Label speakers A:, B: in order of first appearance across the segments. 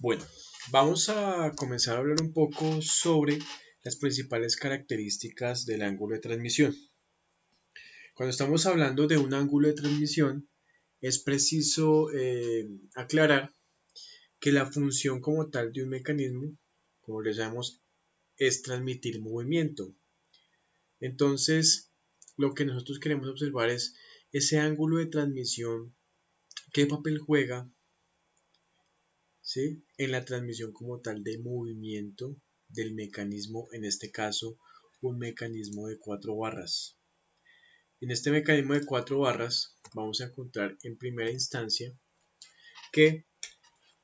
A: Bueno, vamos a comenzar a hablar un poco sobre las principales características del ángulo de transmisión. Cuando estamos hablando de un ángulo de transmisión, es preciso aclarar que la función como tal de un mecanismo, como le llamamos, es transmitir movimiento. Entonces, lo que nosotros queremos observar es ese ángulo de transmisión, qué papel juega, ¿sí?, en la transmisión como tal de movimiento del mecanismo, en este caso un mecanismo de 4 barras. En este mecanismo de 4 barras vamos a encontrar en primera instancia que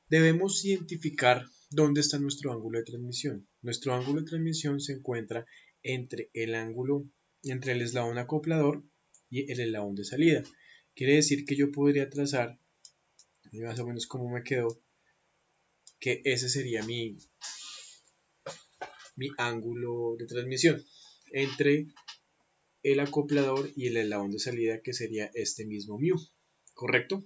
A: debemos identificar dónde está nuestro ángulo de transmisión. Nuestro ángulo de transmisión se encuentra entre el eslabón acoplador y el eslabón de salida. Quiere decir que yo podría trazar, más o menos como me quedó, que ese sería mi ángulo de transmisión entre el acoplador y el eslabón de salida, que sería este mismo μ, ¿correcto?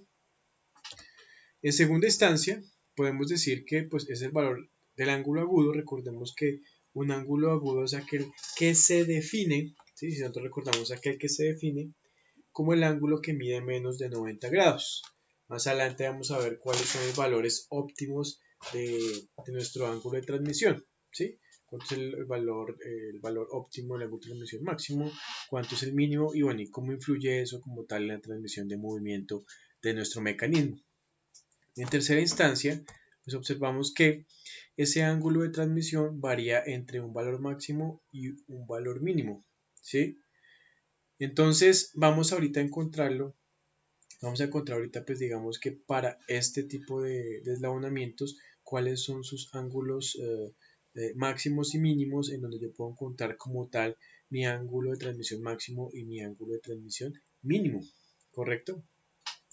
A: En segunda instancia, podemos decir que pues, es el valor del ángulo agudo. Recordemos que un ángulo agudo es aquel que se define, ¿sí? Si nosotros recordamos aquel que se define como el ángulo que mide menos de 90 grados. Más adelante vamos a ver cuáles son los valores óptimos de nuestro ángulo de transmisión, ¿sí? Cuánto es el valor óptimo del ángulo de transmisión máximo, cuánto es el mínimo y bueno, y cómo influye eso como tal en la transmisión de movimiento de nuestro mecanismo. En tercera instancia, pues observamos que ese ángulo de transmisión varía entre un valor máximo y un valor mínimo, ¿sí? Entonces vamos ahorita a encontrarlo. Vamos a encontrar ahorita, pues digamos que para este tipo de eslabonamientos, cuáles son sus ángulos máximos y mínimos, en donde yo puedo encontrar como tal mi ángulo de transmisión máximo y mi ángulo de transmisión mínimo, ¿correcto?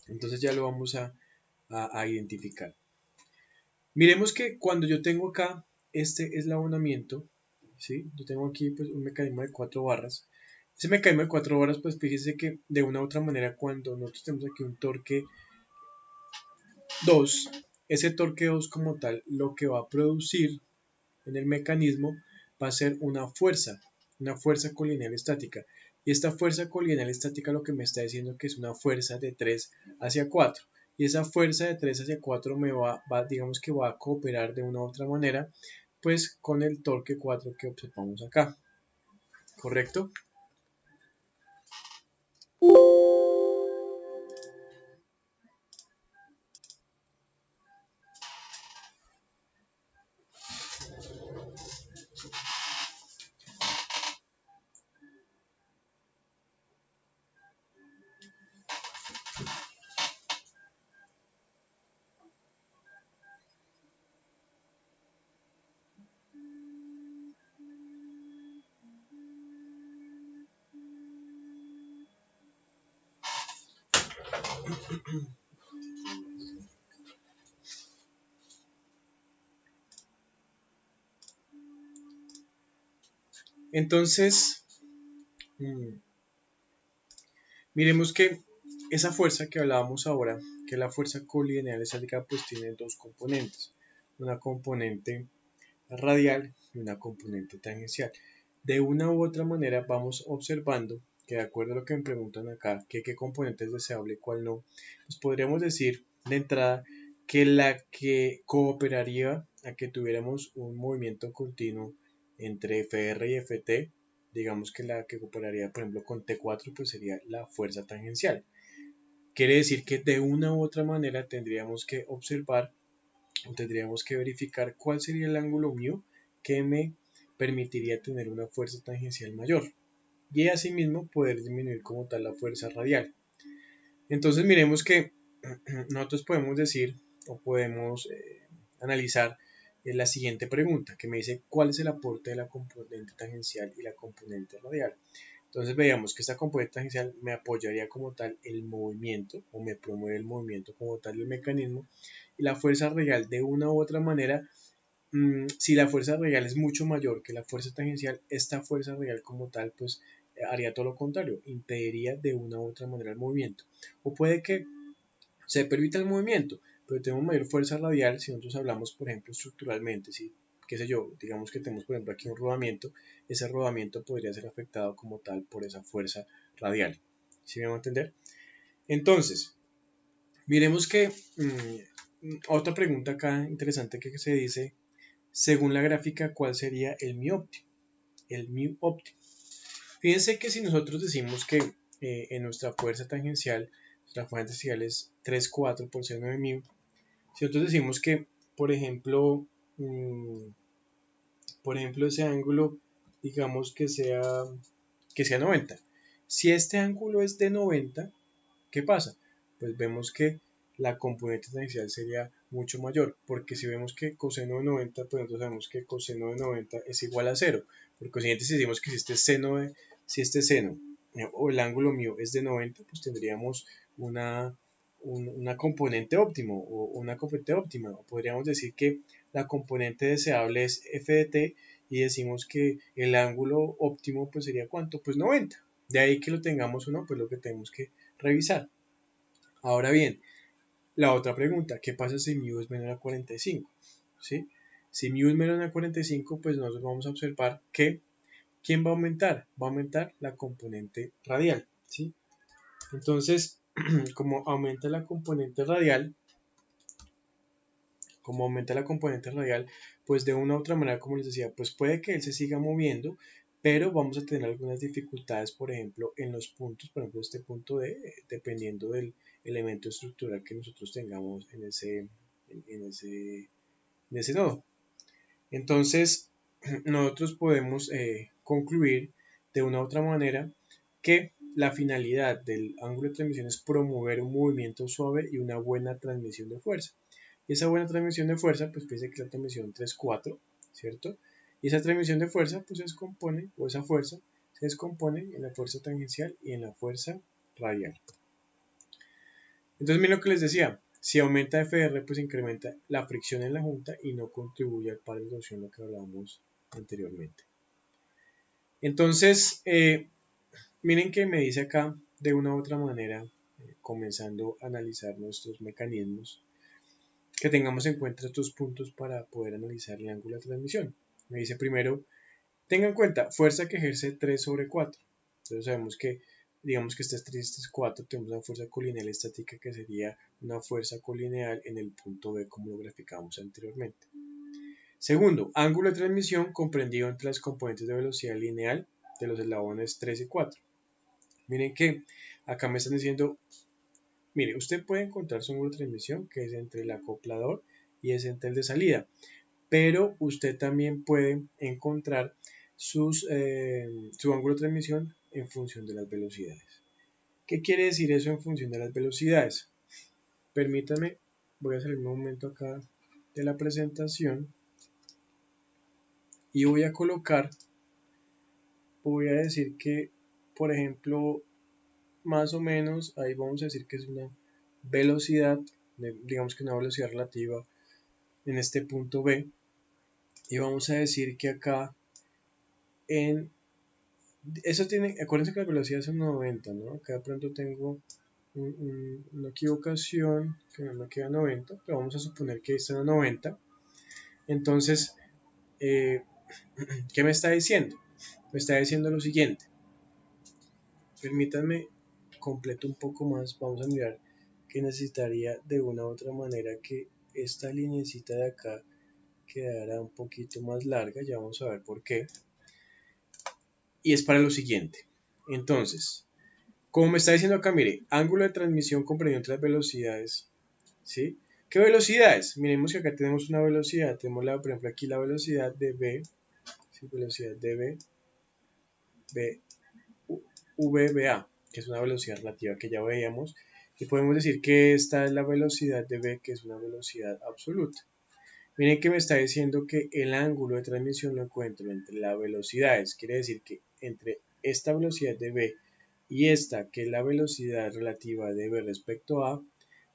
A: Entonces ya lo vamos a identificar. Miremos que cuando yo tengo acá este eslabonamiento, ¿sí? Yo tengo aquí pues, un mecanismo de 4 barras. Ese mecanismo de 4 barras, pues fíjese que de una u otra manera, cuando nosotros tenemos aquí un torque 2, ese torque 2 como tal, lo que va a producir en el mecanismo va a ser una fuerza colineal estática. Y esta fuerza colineal estática lo que me está diciendo que es una fuerza de 3 hacia 4. Y esa fuerza de 3 hacia 4 digamos que va a cooperar de una u otra manera, pues con el torque 4 que observamos acá. ¿Correcto? Entonces, miremos que esa fuerza que hablábamos ahora, que la fuerza colineal estática, pues tiene dos componentes. Una componente radial y una componente tangencial. De una u otra manera vamos observando que, de acuerdo a lo que me preguntan acá, que qué componente es deseable y cuál no, pues podríamos decir de entrada que la que cooperaría a que tuviéramos un movimiento continuo entre Fr y Ft, digamos que la que cooperaría por ejemplo con T4, pues sería la fuerza tangencial. Quiere decir que de una u otra manera tendríamos que observar o tendríamos que verificar cuál sería el ángulo μ que me permitiría tener una fuerza tangencial mayor y asimismo poder disminuir como tal la fuerza radial. Entonces miremos que nosotros podemos decir o podemos analizar la siguiente pregunta que me dice cuál es el aporte de la componente tangencial y la componente radial. Entonces veamos que esta componente tangencial me apoyaría como tal el movimiento o me promueve el movimiento como tal del mecanismo, y la fuerza radial de una u otra manera, si la fuerza radial es mucho mayor que la fuerza tangencial, esta fuerza radial como tal pues haría todo lo contrario, impediría de una u otra manera el movimiento. O puede que se permita el movimiento, pero tenemos mayor fuerza radial si nosotros hablamos, por ejemplo, estructuralmente, ¿sí? Qué sé yo, digamos que tenemos, por ejemplo, aquí un rodamiento, ese rodamiento podría ser afectado como tal por esa fuerza radial. ¿Sí me van a entender? Entonces, miremos que otra pregunta acá interesante que se dice, según la gráfica, ¿cuál sería el mu óptimo? El mu óptimo. Fíjense que si nosotros decimos que en nuestra fuerza tangencial, nuestra fuerza tangencial es 3,4 por ser 9 mu, si nosotros decimos que, por ejemplo, ese ángulo, digamos que sea 90. Si este ángulo es de 90, ¿qué pasa? Pues vemos que la componente tangencial sería mucho mayor, porque si vemos que coseno de 90, pues nosotros sabemos que coseno de 90 es igual a 0. Por consiguiente, si decimos que si este seno o el ángulo mu es de 90, pues tendríamos una componente óptimo o una componente óptima. Podríamos decir que la componente deseable es f de t y decimos que el ángulo óptimo pues sería ¿cuánto? Pues 90. De ahí que lo tengamos o no, pues lo que tenemos que revisar. Ahora bien, la otra pregunta, ¿qué pasa si mu es menor a 45? ¿Sí? Si mu es menor a 45, pues nosotros vamos a observar que ¿quién va a aumentar? Va a aumentar la componente radial, ¿sí? Entonces, como aumenta la componente radial, pues de una u otra manera, como les decía, pues puede que él se siga moviendo, pero vamos a tener algunas dificultades, por ejemplo, en los puntos, por ejemplo, este punto D, dependiendo del elemento estructural que nosotros tengamos en ese nodo. Entonces, nosotros podemos concluir de una u otra manera que la finalidad del ángulo de transmisión es promover un movimiento suave y una buena transmisión de fuerza. Y esa buena transmisión de fuerza, pues piense que la transmisión 3,4, ¿cierto? Y esa transmisión de fuerza, pues se descompone, o esa fuerza, se descompone en la fuerza tangencial y en la fuerza radial. Entonces, miren lo que les decía, si aumenta FR, pues incrementa la fricción en la junta y no contribuye al par de torsión, lo que hablábamos anteriormente. Entonces, miren que me dice acá, de una u otra manera, comenzando a analizar nuestros mecanismos, que tengamos en cuenta estos puntos para poder analizar el ángulo de transmisión. Me dice primero, tenga en cuenta, fuerza que ejerce 3 sobre 4. Entonces sabemos que, digamos que este es 3, este es 4, tenemos una fuerza colineal estática que sería una fuerza colineal en el punto B como lo graficamos anteriormente. Segundo, ángulo de transmisión comprendido entre las componentes de velocidad lineal de los eslabones 3 y 4. Miren que acá me están diciendo, mire, usted puede encontrar su ángulo de transmisión que es entre el acoplador y es entre el de salida, pero usted también puede encontrar su ángulo de transmisión en función de las velocidades. ¿Qué quiere decir eso en función de las velocidades? Permítanme, voy a salir un momento acá de la presentación y voy a decir que, por ejemplo, más o menos, ahí vamos a decir que es una velocidad, digamos que una velocidad relativa en este punto B, y vamos a decir que acá eso tiene, acuérdense que las velocidades son 90, ¿no? Acá de pronto tengo una equivocación que no me queda 90, pero vamos a suponer que está en 90. Entonces, ¿qué me está diciendo? Me está diciendo lo siguiente. Permítanme completo un poco más. Vamos a mirar que necesitaría de una u otra manera que esta linecita de acá quedara un poquito más larga. Ya vamos a ver por qué. Y es para lo siguiente. Entonces, como me está diciendo acá, mire, ángulo de transmisión comprendido entre las velocidades, ¿sí? ¿Qué velocidades? Miremos que acá tenemos una velocidad, tenemos por ejemplo aquí la velocidad de v, ¿sí? Velocidad de VA, que es una velocidad relativa que ya veíamos, y podemos decir que esta es la velocidad de v, que es una velocidad absoluta. Miren que me está diciendo que el ángulo de transmisión lo encuentro entre las velocidades, quiere decir que entre esta velocidad de v y esta, que es la velocidad relativa de v respecto a,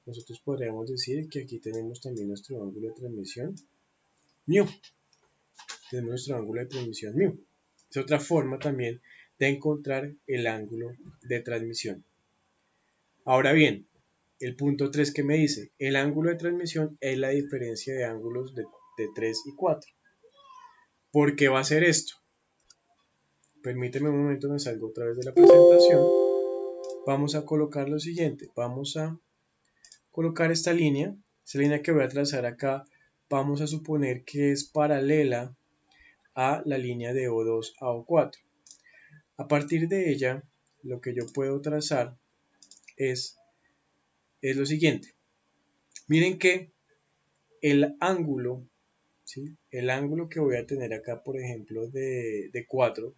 A: nosotros podríamos decir que aquí tenemos también nuestro ángulo de transmisión μ. Tenemos nuestro ángulo de transmisión μ. Es otra forma también de encontrar el ángulo de transmisión. Ahora bien, el punto 3 que me dice, el ángulo de transmisión es la diferencia de ángulos de 3 y 4. ¿Por qué va a ser esto? Permíteme un momento, me salgo otra vez de la presentación. Vamos a colocar lo siguiente, vamos a colocar esta línea que voy a trazar acá, vamos a suponer que es paralela a la línea de O2 a O4. A partir de ella, lo que yo puedo trazar es lo siguiente. Miren que el ángulo, ¿sí? El ángulo que voy a tener acá, por ejemplo, de 4,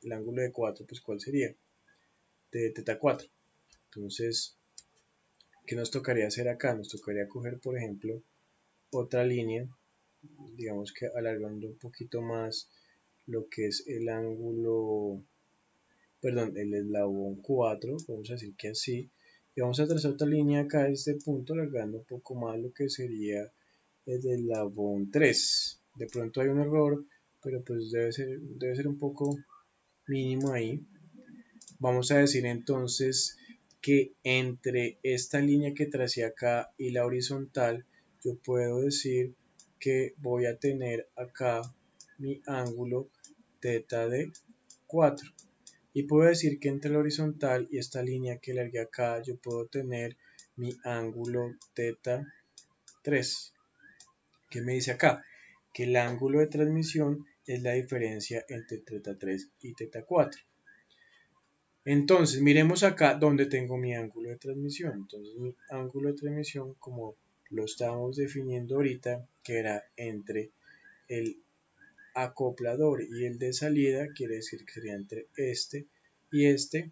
A: el ángulo de 4, pues ¿cuál sería? De teta 4. Entonces, ¿qué nos tocaría hacer acá? Nos tocaría coger, por ejemplo, otra línea, digamos que alargando un poquito más lo que es el ángulo, perdón, el eslabón 4, vamos a decir que así, y vamos a trazar otra línea acá a este punto, alargando un poco más lo que sería el eslabón 3. De pronto hay un error, pero pues debe ser un poco mínimo ahí. Vamos a decir entonces que entre esta línea que tracé acá y la horizontal, yo puedo decir que voy a tener acá mi ángulo θ de 4. Y puedo decir que entre la horizontal y esta línea que largué acá, yo puedo tener mi ángulo θ3. ¿Qué me dice acá? Que el ángulo de transmisión es la diferencia entre θ3 y θ4. Entonces, miremos acá donde tengo mi ángulo de transmisión. Entonces, mi ángulo de transmisión, como lo estábamos definiendo ahorita, que era entre el acoplador y el de salida, quiere decir que sería entre este y este.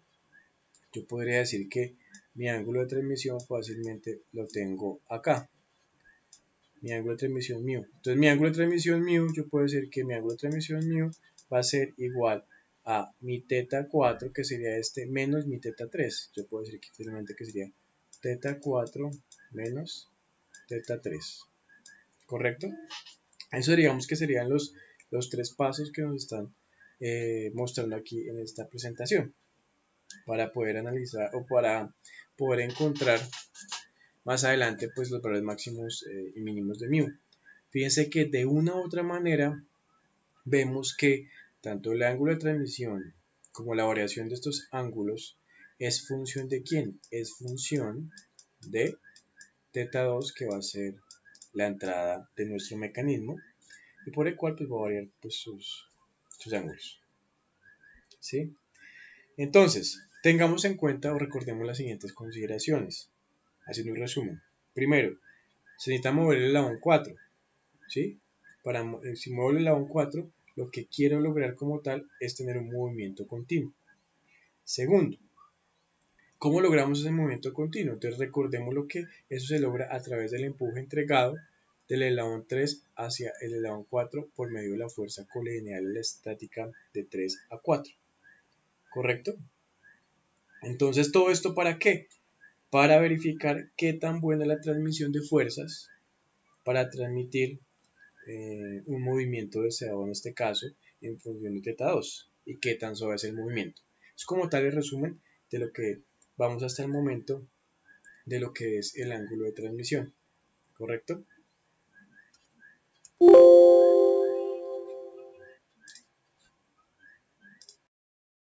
A: Yo podría decir que mi ángulo de transmisión fácilmente lo tengo acá. Mi ángulo de transmisión mu. Entonces, mi ángulo de transmisión mu, yo puedo decir que mi ángulo de transmisión mu va a ser igual a mi θ4, que sería este, menos mi θ3. Yo puedo decir que simplemente que sería θ4 menos θ3. ¿Correcto? Eso digamos que serían los tres pasos que nos están mostrando aquí en esta presentación para poder analizar o para poder encontrar más adelante pues los valores máximos y mínimos de mu. Fíjense que de una u otra manera vemos que tanto el ángulo de transmisión como la variación de estos ángulos es función de quién? Es función de θ2, que va a ser la entrada de nuestro mecanismo y por el cual pues, va a variar pues, sus ángulos. ¿Sí? Entonces, tengamos en cuenta o recordemos las siguientes consideraciones, haciendo un resumen. Primero, se necesita mover el eslabón 4, ¿sí? Si muevo el eslabón 4, lo que quiero lograr como tal es tener un movimiento continuo. Segundo, ¿cómo logramos ese movimiento continuo? Entonces recordemos lo que eso se logra a través del empuje entregado del eslabón 3 hacia el eslabón 4 por medio de la fuerza colineal estática de 3 a 4. ¿Correcto? Entonces, ¿todo esto para qué? Para verificar qué tan buena es la transmisión de fuerzas para transmitir un movimiento deseado en este caso en función de θ2 y qué tan suave es el movimiento. Es como tal el resumen de lo que vamos hasta el momento de lo que es el ángulo de transmisión, ¿correcto?